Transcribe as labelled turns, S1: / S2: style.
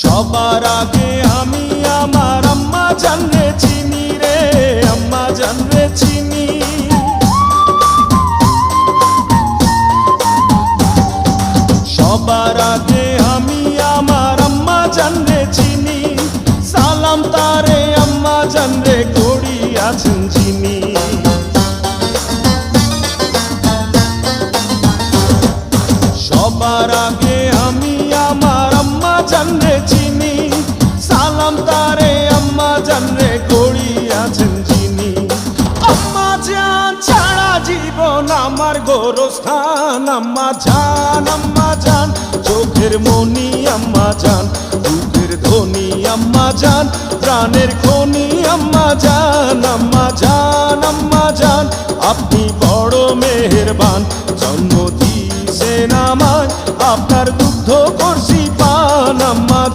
S1: সবার আগে আমি আমার আম্মা জানরে চিনি রে, আম্মা জানরে চিনি। সবার আগে আমি আমার আম্মা জানরে চিনি, সালাম তারে আম্মা জানরে করিয়াছেন যিনি। সবার আগে আমি আমার আম্মা জানরে চিনি, সালাম তারে আম্মা জানরে করিয়াছেন যিনি। আম্মা জান ছাড়া জীবন আমার গোরস্থান, আম্মা জান চোখের মনি আম্মা জান, বুকের ধ্বনি আম্মা জান, প্রাণের খনি আম্মা জান। আম্মা জান আপনি বড় মেহেরবান, জন্ম দিয়েছেন আমায়, আপনার দুগ্ধ করছি পান। আম্মা